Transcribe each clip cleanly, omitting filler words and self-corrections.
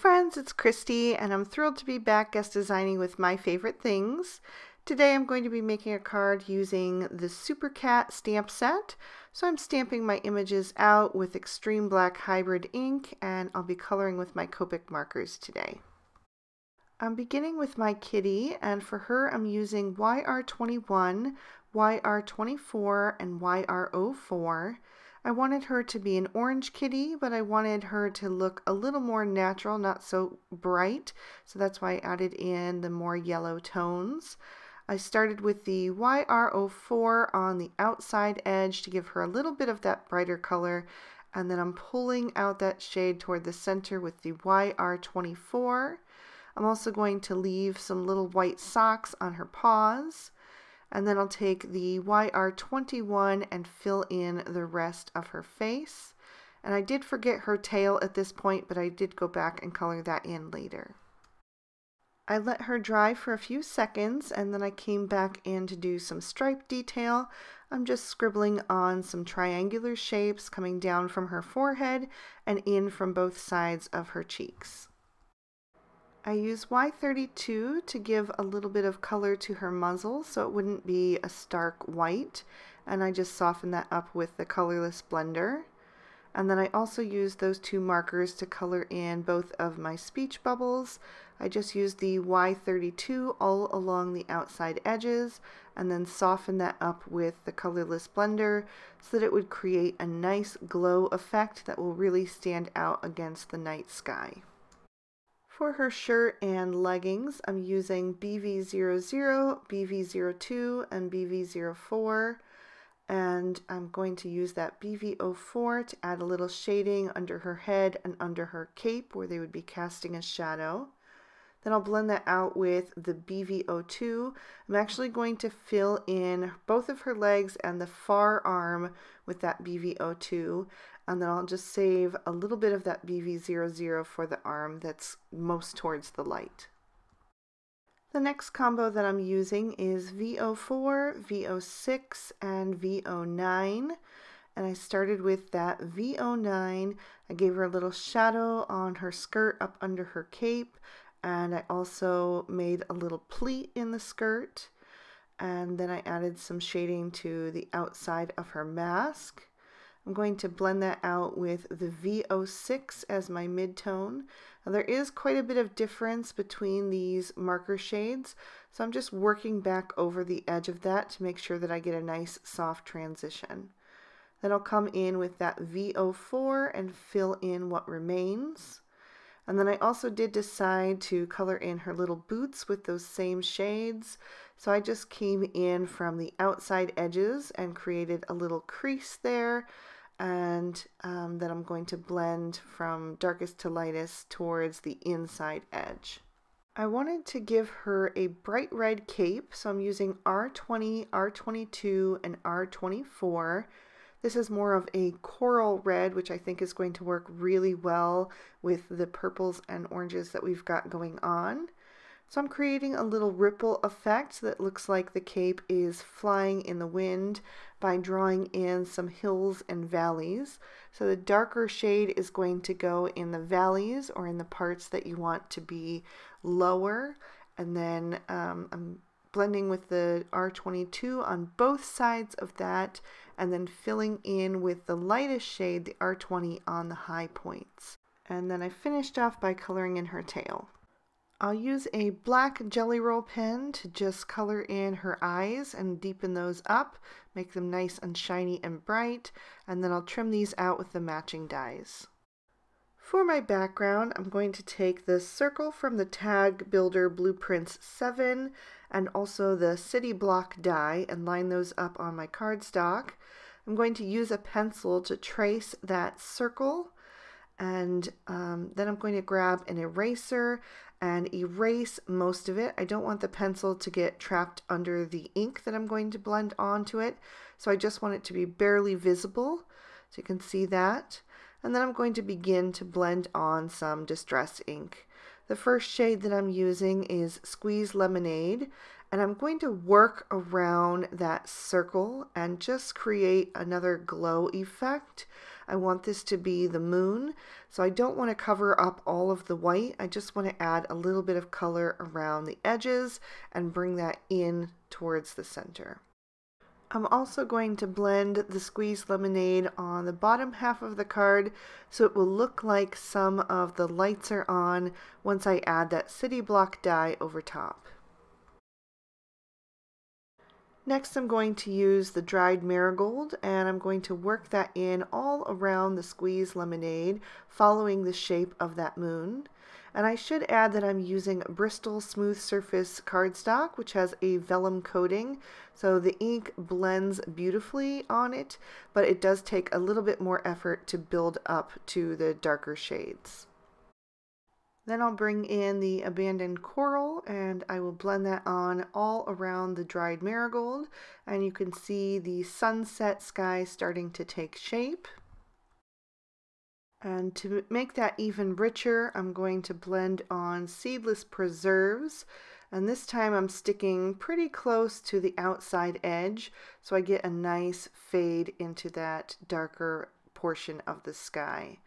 friends, it's Christy and I'm thrilled to be back guest designing with my favorite things. Today I'm going to be making a card using the Super Cat stamp set. So I'm stamping my images out with Extreme Black Hybrid ink and I'll be coloring with my Copic markers today. I'm beginning with my kitty, and for her I'm using YR21, YR24, and YR04. I wanted her to be an orange kitty, but I wanted her to look a little more natural, not so bright, so that's why I added in the more yellow tones. I started with the YR04 on the outside edge to give her a little bit of that brighter color, and then I'm pulling out that shade toward the center with the YR24. I'm also going to leave some little white socks on her paws. And then I'll take the YR21 and fill in the rest of her face. And I did forget her tail at this point, but I did go back and color that in later. I let her dry for a few seconds and then I came back in to do some stripe detail. I'm just scribbling on some triangular shapes coming down from her forehead and in from both sides of her cheeks. I use Y32 to give a little bit of color to her muzzle so it wouldn't be a stark white, and I just soften that up with the colorless blender. And then I also use those two markers to color in both of my speech bubbles. I just use the Y32 all along the outside edges and then soften that up with the colorless blender so that it would create a nice glow effect that will really stand out against the night sky. For her shirt and leggings, I'm using BV00, BV02, and BV04, and I'm going to use that BV04 to add a little shading under her head and under her cape where they would be casting a shadow. Then I'll blend that out with the BV02. I'm actually going to fill in both of her legs and the far arm with that BV02. And then I'll just save a little bit of that BV00 for the arm that's most towards the light. The next combo that I'm using is V04, V06, and V09. And I started with that V09. I gave her a little shadow on her skirt up under her cape. And I also made a little pleat in the skirt. And then I added some shading to the outside of her mask. I'm going to blend that out with the V06 as my mid-tone. Now there is quite a bit of difference between these marker shades, so I'm just working back over the edge of that to make sure that I get a nice soft transition. Then I'll come in with that V04 and fill in what remains. And then I also did decide to color in her little boots with those same shades. So I just came in from the outside edges and created a little crease there. And then I'm going to blend from darkest to lightest towards the inside edge. I wanted to give her a bright red cape, so I'm using R20, R22, and R24. This is more of a coral red, which I think is going to work really well with the purples and oranges that we've got going on. So I'm creating a little ripple effect that looks like the cape is flying in the wind by drawing in some hills and valleys. So the darker shade is going to go in the valleys or in the parts that you want to be lower. And then I'm blending with the R22 on both sides of that and then filling in with the lightest shade, the R20, on the high points. And then I finished off by coloring in her tail. I'll use a black jelly roll pen to just color in her eyes and deepen those up, make them nice and shiny and bright, and then I'll trim these out with the matching dies. For my background, I'm going to take the circle from the Tag Builder Blueprints 7 and also the City Block Die and line those up on my cardstock. I'm going to use a pencil to trace that circle, and then I'm going to grab an eraser and erase most of it. I don't want the pencil to get trapped under the ink that I'm going to blend onto it, so I just want it to be barely visible, so you can see that. And then I'm going to begin to blend on some distress ink. The first shade that I'm using is Squeeze Lemonade, and I'm going to work around that circle and just create another glow effect. I want this to be the moon, so I don't want to cover up all of the white. I just want to add a little bit of color around the edges and bring that in towards the center. I'm also going to blend the Squeeze Lemonade on the bottom half of the card so it will look like some of the lights are on once I add that City Block Die over top. Next I'm going to use the dried marigold, and I'm going to work that in all around the Squeeze Lemonade, following the shape of that moon. And I should add that I'm using Bristol Smooth Surface cardstock, which has a vellum coating, so the ink blends beautifully on it, but it does take a little bit more effort to build up to the darker shades. Then I'll bring in the abandoned coral, and I will blend that on all around the dried marigold, and you can see the sunset sky starting to take shape. And to make that even richer, I'm going to blend on seedless preserves, and this time I'm sticking pretty close to the outside edge so I get a nice fade into that darker portion of the sky.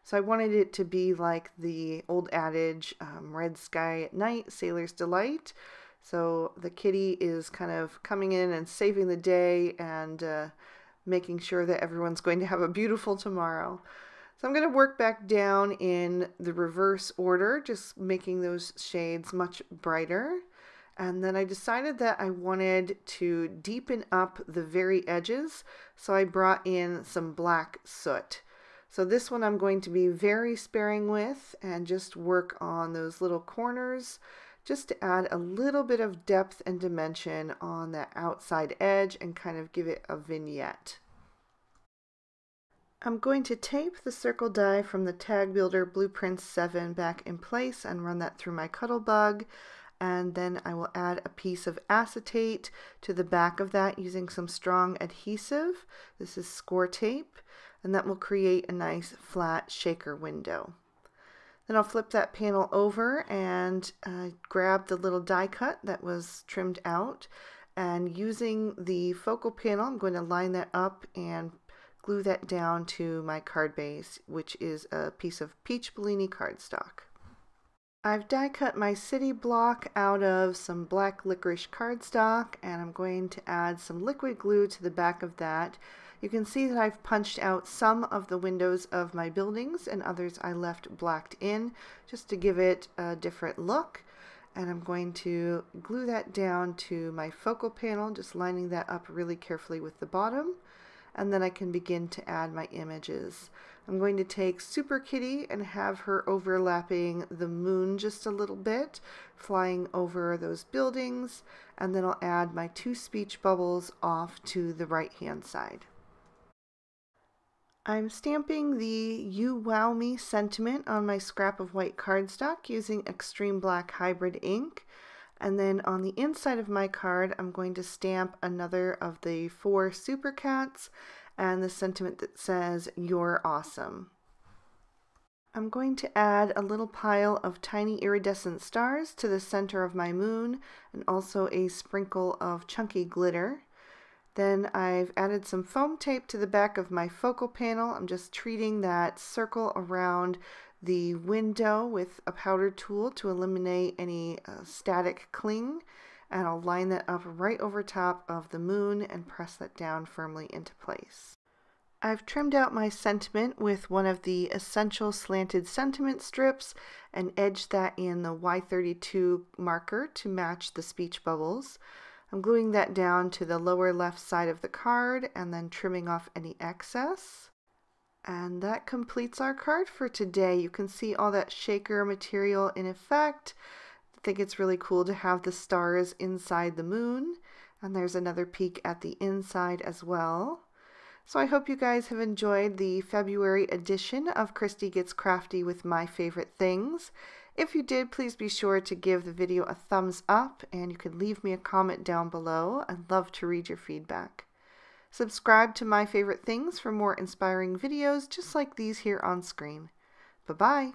So I wanted it to be like the old adage, red sky at night, sailor's delight. So the kitty is kind of coming in and saving the day and making sure that everyone's going to have a beautiful tomorrow. So I'm going to work back down in the reverse order, just making those shades much brighter. And then I decided that I wanted to deepen up the very edges, so I brought in some black soot. So this one I'm going to be very sparing with and just work on those little corners just to add a little bit of depth and dimension on that outside edge and kind of give it a vignette. I'm going to tape the circle die from the Tag Builder Blueprints 7 back in place and run that through my Cuttlebug, and then I will add a piece of acetate to the back of that using some strong adhesive. This is score tape, and that will create a nice flat shaker window. Then I'll flip that panel over and grab the little die cut that was trimmed out, and using the focal panel I'm going to line that up and glue that down to my card base, which is a piece of peach Bellini cardstock. I've die cut my city block out of some black licorice cardstock, and I'm going to add some liquid glue to the back of that. You can see that I've punched out some of the windows of my buildings, and others I left blacked in just to give it a different look. And I'm going to glue that down to my focal panel, just lining that up really carefully with the bottom. And then I can begin to add my images. I'm going to take Super Kitty and have her overlapping the moon just a little bit, flying over those buildings, and then I'll add my 2 speech bubbles off to the right hand side. I'm stamping the You Wow Me sentiment on my scrap of white cardstock using Extreme Black Hybrid ink. And then on the inside of my card, I'm going to stamp another of the 4 Super Cats and the sentiment that says, "You're awesome." I'm going to add a little pile of tiny iridescent stars to the center of my moon, and also a sprinkle of chunky glitter. Then I've added some foam tape to the back of my focal panel. I'm just treating that circle around the window with a powder tool to eliminate any static cling, and I'll line that up right over top of the moon and press that down firmly into place. I've trimmed out my sentiment with one of the essential slanted sentiment strips and edged that in the Y32 marker to match the speech bubbles. I'm gluing that down to the lower left side of the card and then trimming off any excess. And that completes our card for today. You can see all that shaker material in effect. I think it's really cool to have the stars inside the moon. And there's another peek at the inside as well. So I hope you guys have enjoyed the February edition of Christy Gets Crafty with My Favorite Things. If you did, please be sure to give the video a thumbs up, and you can leave me a comment down below. I'd love to read your feedback. Subscribe to My Favorite Things for more inspiring videos just like these here on screen. Bye-bye!